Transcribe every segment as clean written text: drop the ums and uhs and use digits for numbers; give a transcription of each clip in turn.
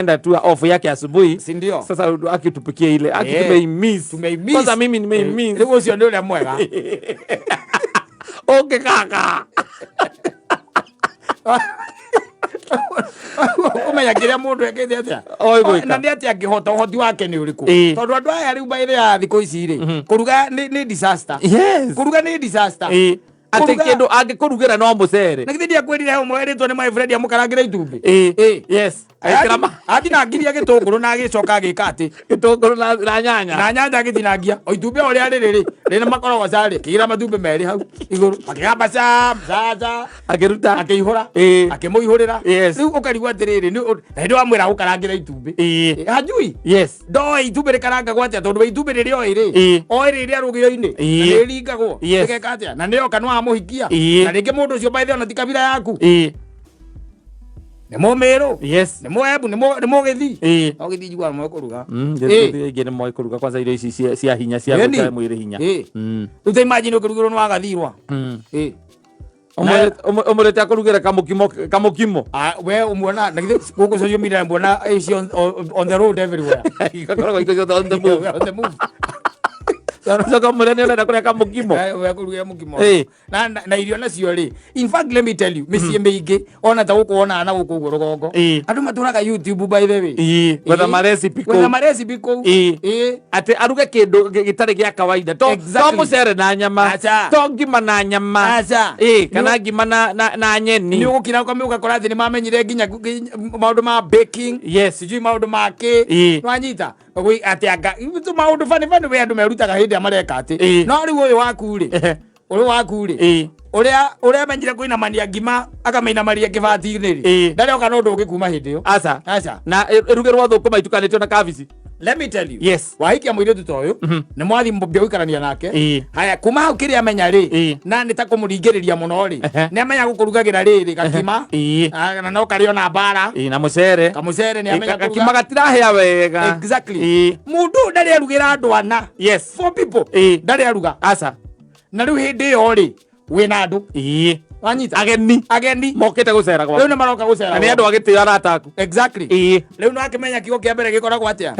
enda tu off yake asubuhi, si ndio? Sasa akitupikie ile tumeimiss. Kwanza mimi nimeimiss. Leo usio ndio ile mwega. Okay kaka. Umenya kiria mundu ekete atia na ndi atia ngihota hoti wake ni uriku tondu andu aya riu baire ya thiko ici ri kuruga ni disaster. Kuruga ni disaster. Ati kindu angikurugira no mucere na githidi akwirire ho mweritwo ni my friend amukarangira itumbi. Yes ati na ngiria gitunguru na agicoka agika ati gitunguru na nyanya agitinagia o itumbi o ria riri rina makoro wacari kira matumbi meri hau iguru akigamba caca akiruta akihura akimuihurira riu ukarigwa atiriri ndo amwira gukarangira itumbi hajui ndo itumbi rikaranga gwatia tondu itumbi riri o iri arugio-ini na ringagwo igeka atia na nio kanwa muhikia na ringi mundu ucio baithe ona ti kabira yaku nemo mero ni moebu ni mogethi o githi jigwa mo kuruga ngene mo kuruga kwanza ile ici cia hinya cia gutara mwiri hinya tu imagine ukurugiro no agathirwa umurete akurugira kamukimo we umuona na githi guku social media mbona is on the road everywhere ikakora iko on the move Sasa murene ule nakula kamukimo we kuruga mukimo na irio nacio ri in fact let me tell you misi mingi ona ta gukuona na guku rugongo andu maturaga YouTube by the way wetha marecipe ko ati aruge kindu gitari gia kawaida to mucere na nyama to ngima na nyama kana ngima na nyeni ni ugukira kwa miuga kora thi ni mamenyire nginya maundu ma baking sijui maundu make nwanyita gwi ati anga tu maundu fani we andu merutaga hindi amareka ati no ri uyu waku ri uria menyire kuina mania ngima akamaina maria kibati-ini ri ndari oka no ndungi kuma hindi yo aca na rugirwo thukuma itukanitio na kabici. Let me tell you wahikia muiritu to uyu ni mwathi mbia guikarania nake haya kuma hau kiria amenya ri na ni ta kumuringiriria muno ri ni amenya gukurugagira riri gakima na no kario na bara na mucere ni amenya gakima gatirahia wega exactly mundu ndari arugira andu ana four people ndari aruga aca na riu hindi yo ri wina andu wanyita ageni mokite gucera kwa riu ni maroka gucera ni andu agitio arata aku exactly riu no akimenya kigo kia mbere gikoragwo atia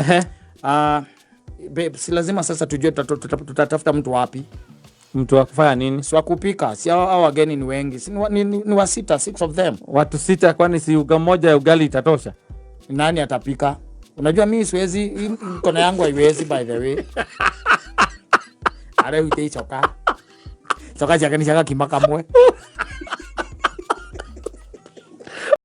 si lazima sasa tujue tutatafuta mtu wapi, mtu wa kufanya nini, si wa kupika, si hao wageni ni wengi, si ni wa sita, 6 of them, watu 6, kwani si uga moja ya ugali itatosha? Nani atapika? Unajua mimi siwezi, mkono yangu haiwezi by the way. Are utei choka chaka kimaka mwe